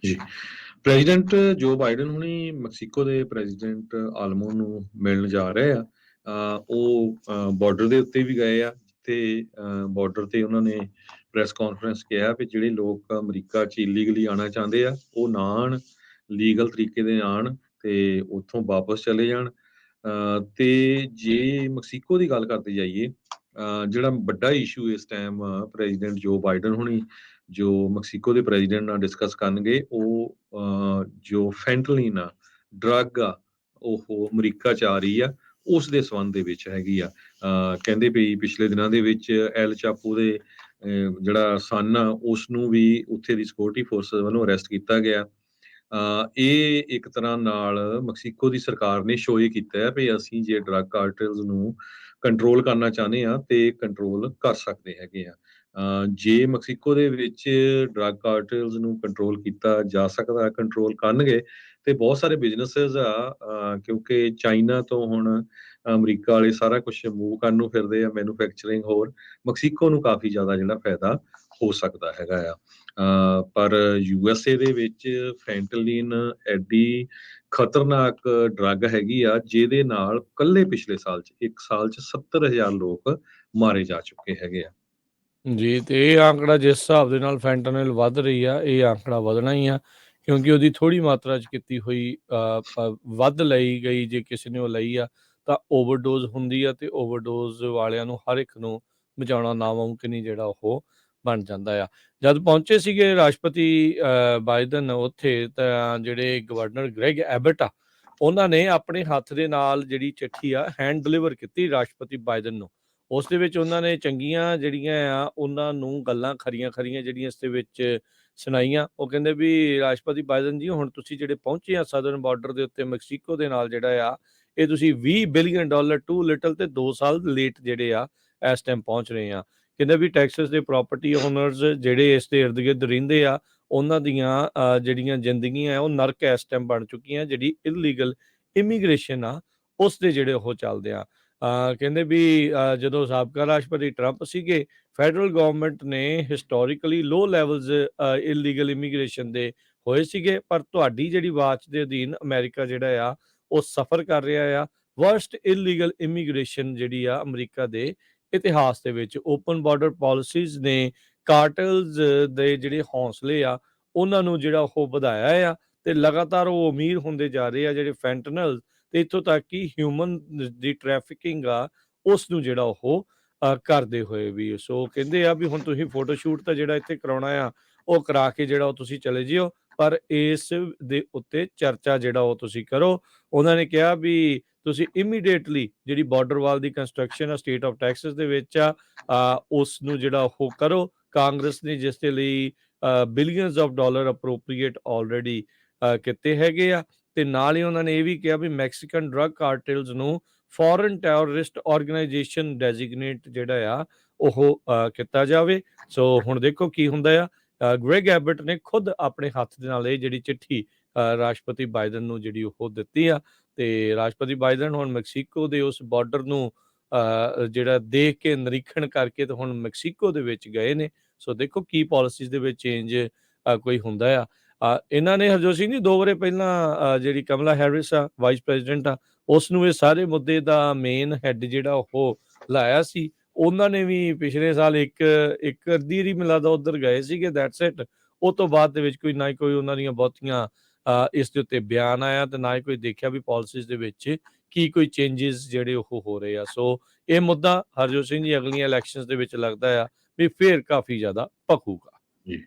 ਜੀ। ਪ੍ਰੈਜ਼ੀਡੈਂਟ ਜੋ ਬਾਈਡਨ ਹੁਣੀ ਮੈਕਸੀਕੋ ਦੇ ਪ੍ਰੈਜ਼ੀਡੈਂਟ ਆਲਮੋ ਨੂੰ ਮਿਲਣ ਜਾ ਰਹੇ ਆ। ਉਹ ਬਾਰਡਰ ਦੇ ਉੱਤੇ ਵੀ ਗਏ ਆ, ਜਿੱਥੇ ਬਾਰਡਰ ਤੇ ਉਹਨਾਂ ਨੇ ਪ੍ਰੈਸ ਕਾਨਫਰੰਸ ਕਿਹਾ ਵੀ ਜਿਹੜੇ ਲੋਕ ਅਮਰੀਕਾ 'ਚ ਇਲੀਗਲੀ ਆਉਣਾ ਚਾਹੁੰਦੇ ਆ, ਉਹ ਨਾ ਆਉਣ, ਲੀਗਲ ਤਰੀਕੇ ਦੇ ਆਉਣ ਤੇ ਉੱਥੋਂ ਵਾਪਸ ਚਲੇ ਜਾਣ। ਤੇ ਜੇ ਮੈਕਸੀਕੋ ਦੀ ਗੱਲ ਕਰਦੇ ਜਾਈਏ, ਜਿਹੜਾ ਵੱਡਾ ਇਸ਼ੂ ਇਸ ਟਾਈਮ ਪ੍ਰੈਜ਼ੀਡੈਂਟ ਜੋ ਬਾਈਡਨ ਹੁਣੀ ਜੋ ਮੈਕਸੀਕੋ ਦੇ ਪ੍ਰੈਜ਼ੀਡੈਂਟ ਨਾਲ ਡਿਸਕਸ ਕਰਨਗੇ, ਉਹ ਜੋ ਫੈਂਟਲਿਨ ਆ, ਡਰੱਗ ਆ, ਉਹ ਅਮਰੀਕਾ 'ਚ ਆ ਰਹੀ ਆ, ਉਸ ਦੇ ਸੰਬੰਧ ਦੇ ਵਿੱਚ ਹੈਗੀ ਆ। ਕਹਿੰਦੇ ਵੀ ਪਿਛਲੇ ਦਿਨਾਂ ਦੇ ਵਿੱਚ ਐਲ ਚਾਪੋ ਦੇ ਜਿਹੜਾ ਸਨ ਆ, ਉਸ ਨੂੰ ਵੀ ਉੱਥੇ ਦੀ ਸਿਕਿਉਰਿਟੀ ਫੋਰਸਿਸ ਵੱਲੋਂ ਅਰੈਸਟ ਕੀਤਾ ਗਿਆ। ਇਹ ਇੱਕ ਤਰ੍ਹਾਂ ਨਾਲ ਮੈਕਸੀਕੋ ਦੀ ਸਰਕਾਰ ਨੇ ਸ਼ੋਅ ਇਹ ਕੀਤਾ ਹੈ ਵੀ ਅਸੀਂ ਜੇ ਡਰੱਗ ਕਾਰਟਲਸ ਨੂੰ ਕੰਟਰੋਲ ਕਰਨਾ ਚਾਹੁੰਦੇ ਆ ਤੇ ਕੰਟਰੋਲ ਕਰ ਸਕਦੇ ਹੈਗੇ ਆ। ਜੇ ਮੈਕਸੀਕੋ ਦੇ ਵਿੱਚ ਡਰੱਗ ਕਾਰਟਲਸ ਨੂੰ ਕੰਟਰੋਲ ਕੀਤਾ ਜਾ ਸਕਦਾ, ਕੰਟਰੋਲ ਕਰਨਗੇ ਤੇ ਬਹੁਤ ਸਾਰੇ ਬਿਜ਼ਨੈਸਸ ਆ, ਕਿਉਂਕਿ ਚਾਈਨਾ ਤੋਂ ਹੁਣ ਅਮਰੀਕਾ ਵਾਲੇ ਸਾਰਾ ਕੁਝ ਮੂਵ ਕਰਨ ਨੂੰ ਫਿਰਦੇ ਆ, ਮੈਨੂਫੈਕਚਰਿੰਗ ਹੋਰ ਮੈਕਸੀਕੋ ਨੂੰ ਕਾਫੀ ਜ਼ਿਆਦਾ ਜਿਹੜਾ ਫਾਇਦਾ ਹੋ ਸਕਦਾ ਹੈਗਾ ਆ। ਪਰ USA ਦੇ ਵਿੱਚ ਫੈਂਟਲਿਨ ਐਡੀ ਖਤਰਨਾਕ ਡਰੱਗ ਹੈਗੀ ਆ, ਜਿਹਦੇ ਨਾਲ ਕੱਲੇ ਪਿਛਲੇ ਸਾਲ 'ਚ 1 ਸਾਲ 'ਚ 70,000 ਲੋਕ ਮਾਰੇ ਜਾ ਚੁੱਕੇ ਹੈਗੇ ਆ। ਜੀ, ਤੇ ਇਹ ਆਂਕੜਾ ਜਿਸ ਹਿਸਾਬ ਦੇ ਨਾਲ ਫੈਂਟਨਲ ਵੱਧ ਰਹੀ ਆ, ਇਹ ਆਂਕੜਾ ਵਧਣਾ ਹੀ ਆ, ਕਿਉਂਕਿ ਉਹਦੀ ਥੋੜ੍ਹੀ ਮਾਤਰਾ 'ਚ ਕੀਤੀ ਹੋਈ ਵੱਧ ਲਈ ਗਈ ਜੇ ਕਿਸੇ ਨੇ ਉਹ ਲਈ ਆ ਤਾਂ ਓਵਰਡੋਜ਼ ਹੁੰਦੀ ਆ, ਤੇ ਓਵਰਡੋਜ਼ ਵਾਲਿਆਂ ਨੂੰ ਹਰ ਇੱਕ ਨੂੰ ਬਚਾਉਣਾ ਨਾਮੁਮਕਿਨ ਹੀ ਜਿਹੜਾ ਉਹ ਬਣ ਜਾਂਦਾ ਆ। ਜਦ ਪਹੁੰਚੇ ਸੀਗੇ ਰਾਸ਼ਟਰਪਤੀ ਬਾਈਡਨ ਉੱਥੇ, ਤਾਂ ਜਿਹੜੇ ਗਵਰਨਰ ਗ੍ਰੈਗ ਐਬਟ ਆ, ਉਹਨਾਂ ਨੇ ਆਪਣੇ ਹੱਥ ਦੇ ਨਾਲ ਜਿਹੜੀ ਚਿੱਠੀ ਆ ਹੈਂਡ ਡਿਲੀਵਰ ਕੀਤੀ ਰਾਸ਼ਟਰਪਤੀ ਬਾਈਡਨ ਨੂੰ। ਉਸ ਦੇ ਵਿੱਚ ਉਹਨਾਂ ਨੇ ਚੰਗੀਆਂ ਜਿਹੜੀਆਂ ਆ ਉਹਨਾਂ ਨੂੰ ਗੱਲਾਂ ਖਰੀਆਂ ਜਿਹੜੀਆਂ ਇਸ ਦੇ ਵਿੱਚ ਸੁਣਾਈਆਂ। ਉਹ ਕਹਿੰਦੇ ਵੀ ਰਾਸ਼ਟਰਪਤੀ ਬਾਈਡਨ ਜੀ, ਹੁਣ ਤੁਸੀਂ ਜਿਹੜੇ ਪਹੁੰਚੇ ਆ ਸਦਰਨ ਬਾਰਡਰ ਦੇ ਉੱਤੇ ਮੈਕਸੀਕੋ ਦੇ ਨਾਲ, ਜਿਹੜਾ ਆ ਇਹ ਤੁਸੀਂ $20 ਬਿਲੀਅਨ ਟੂ ਲਿਟਲ ਤੇ 2 ਸਾਲ ਲੇਟ ਜਿਹੜੇ ਆ ਇਸ ਟਾਈਮ ਪਹੁੰਚ ਰਹੇ ਆ। ਕਹਿੰਦੇ ਵੀ ਟੈਕਸਸ ਦੇ ਪ੍ਰਾਪਰਟੀ ਓਨਰਸ ਜਿਹੜੇ ਇਸ ਦੇ ਇਰਦ ਗਿਰਦ ਰਹਿੰਦੇ ਆ, ਉਹਨਾਂ ਦੀਆਂ ਜਿਹੜੀਆਂ ਜ਼ਿੰਦਗੀਆਂ ਆ ਉਹ ਨਰਕ ਇਸ ਟਾਈਮ ਬਣ ਚੁੱਕੀਆਂ। ਜਿਹੜੀ ਇਲੀਗਲ ਇਮੀਗ੍ਰੇਸ਼ਨ ਆ ਉਸ ਦੇ ਜਿਹੜੇ ਉਹ ਚੱਲਦੇ ਆ। ਕਹਿੰਦੇ ਵੀ ਜਦੋਂ ਸਾਬਕਾ ਰਾਸ਼ਟਰਪਤੀ ਟਰੰਪ ਸੀਗੇ, ਫੈਡਰਲ ਗਵਰਨਮੈਂਟ ਨੇ ਹਿਸਟੋਰੀਕਲੀ ਲੋ ਲੈਵਲਸ ਇਲੀਗਲ ਇਮੀਗ੍ਰੇਸ਼ਨ ਦੇ ਹੋਏ ਸੀਗੇ, ਪਰ ਤੁਹਾਡੀ ਜਿਹੜੀ ਵਾਚ ਦੇ ਅਧੀਨ ਅਮਰੀਕਾ ਜਿਹੜਾ ਆ ਉਹ ਸਫਰ ਕਰ ਰਿਹਾ ਆ ਵਰਸਟ ਇਲੀਗਲ ਇਮੀਗ੍ਰੇਸ਼ਨ ਜਿਹੜੀ ਆ ਅਮਰੀਕਾ ਦੇ ਇਤਿਹਾਸ ਦੇ ਵਿੱਚ। ਓਪਨ ਬਾਰਡਰ ਪਾਲਿਸੀਜ਼ ਨੇ ਕਾਰਟਲਸ ਦੇ ਜਿਹੜੇ ਹੌਸਲੇ ਆ ਉਹਨਾਂ ਨੂੰ ਜਿਹੜਾ ਉਹ ਵਧਾਇਆ ਆ, ਤੇ ਲਗਾਤਾਰ ਉਹ ਅਮੀਰ ਹੁੰਦੇ ਜਾ ਰਹੇ ਆ। ਜਿਹੜੇ ਫੈਂਟਨਲ ਤੇ ਇੱਥੋਂ ਤੱਕ ਕਿ ਹਿਊਮਨ ਦੀ ਟ੍ਰੈਫਿਕਿੰਗ ਆ ਉਸ ਨੂੰ ਜਿਹੜਾ ਉਹ ਕਰਦੇ ਹੋਏ ਵੀ। ਸੋ ਕਹਿੰਦੇ ਆ ਵੀ ਹੁਣ ਤੁਸੀਂ ਫੋਟੋ ਸ਼ੂਟ ਤਾਂ ਜਿਹੜਾ ਇੱਥੇ ਕਰਾਉਣਾ ਆ ਉਹ ਕਰਾ ਕੇ ਜਿਹੜਾ ਉਹ ਤੁਸੀਂ ਚਲੇ ਜਿਓ, ਪਰ ਇਸ ਦੇ ਉੱਤੇ ਚਰਚਾ ਜਿਹੜਾ ਉਹ ਤੁਸੀਂ ਕਰੋ। ਉਹਨਾਂ ਨੇ ਕਿਹਾ ਵੀ ਤੁਸੀਂ ਇਮੀਡੀਏਟਲੀ ਜਿਹੜੀ ਬਾਰਡਰ ਵਾਲ ਦੀ ਕੰਸਟਰਕਸ਼ਨ ਆ ਸਟੇਟ ਆਫ ਟੈਕਸਸ ਦੇ ਵਿੱਚ ਆ ਉਸ ਨੂੰ ਜਿਹੜਾ ਉਹ ਕਰੋ। ਕਾਂਗਰਸ ਨੇ ਜਿਸ ਦੇ ਲਈ billions of dollar appropriate already ਕੀਤੇ ਹੈਗੇ ਆ, ਤੇ ਨਾਲ ਹੀ ਉਹਨਾਂ ਨੇ ਇਹ ਵੀ ਕਿਹਾ ਵੀ ਮੈਕਸੀਕਨ ਡਰੱਗ ਕਾਰਟਲਸ ਨੂੰ ਫੋਰਨ ਟੈਰਰਿਸਟ ਆਰਗੇਨਾਈਜੇਸ਼ਨ ਡੈਜ਼ਿਗਨੇਟ ਜਿਹੜਾ ਆ ਉਹ ਕੀਤਾ ਜਾਵੇ। ਸੋ ਹੁਣ ਦੇਖੋ ਕੀ ਹੁੰਦਾ ਆ। ਗ੍ਰੈਗ ਐਬਟ ਨੇ ਖੁਦ ਆਪਣੇ ਹੱਥ ਦੇ ਨਾਲ ਇਹ ਜਿਹੜੀ ਚਿੱਠੀ ਰਾਸ਼ਟਰਪਤੀ ਬਾਈਡਨ ਨੂੰ ਜਿਹੜੀ ਉਹ ਦਿੱਤੀ ਆ, ਤੇ ਰਾਸ਼ਟਰਪਤੀ ਬਾਈਡਨ ਹੁਣ ਮੈਕਸੀਕੋ ਦੇ ਉਸ ਬਾਰਡਰ ਨੂੰ ਜਿਹੜਾ ਦੇਖ ਕੇ ਨਿਰੀਖਣ ਕਰਕੇ ਤੇ ਹੁਣ ਮੈਕਸੀਕੋ ਦੇ ਵਿੱਚ ਗਏ ਨੇ। ਸੋ ਦੇਖੋ ਕੀ ਪਾਲਿਸੀਜ਼ ਦੇ ਵਿੱਚ ਚੇਂਜ ਕੋਈ ਹੁੰਦਾ ਆ। ਇਹਨਾਂ ਨੇ ਹਰਜੋਤ ਸਿੰਘ ਜੀ 2 ਵਰੇ ਪਹਿਲਾਂ ਜਿਹੜੀ ਕਮਲਾ ਹੈਰਿਸ ਆ ਵਾਈਸ ਪ੍ਰੈਜ਼ੀਡੈਂਟ ਆ, ਉਸ ਨੂੰ ਇਹ ਸਾਰੇ ਮੁੱਦੇ ਦਾ ਮੇਨ ਹੈਡ ਜਿਹੜਾ ਉਹ ਲਾਇਆ ਸੀ। ਉਹਨਾਂ ਨੇ ਵੀ ਪਿਛਲੇ ਸਾਲ ਇੱਕ ਅੱਧੀ ਵਾਰੀ ਮੈਨੂੰ ਲੱਗਦਾ ਉੱਧਰ ਗਏ ਸੀਗੇ, ਦੈਟਸ ਇਟ। ਉਹ ਤੋਂ ਬਾਅਦ ਦੇ ਵਿੱਚ ਕੋਈ ਨਾ ਕੋਈ ਉਹਨਾਂ ਦੀਆਂ ਬਹੁਤੀਆਂ ਇਸ ਦੇ ਉੱਤੇ ਬਿਆਨ ਆਇਆ, ਤੇ ਨਾ ਹੀ ਕੋਈ ਦੇਖਿਆ ਵੀ ਪਾਲਿਸੀਜ਼ ਦੇ ਵਿੱਚ ਕੀ ਕੋਈ ਚੇਂਜਿਸ ਜਿਹੜੇ ਉਹ ਹੋ ਰਹੇ ਆ। ਸੋ ਇਹ ਮੁੱਦਾ ਹਰਜੋਤ ਸਿੰਘ ਜੀ ਅਗਲੀਆਂ ਇਲੈਕਸ਼ਨਸ ਦੇ ਵਿੱਚ ਲੱਗਦਾ ਆ ਵੀ ਫੇਰ ਕਾਫੀ ਜ਼ਿਆਦਾ ਭਖੂਗਾ। ਜੀ।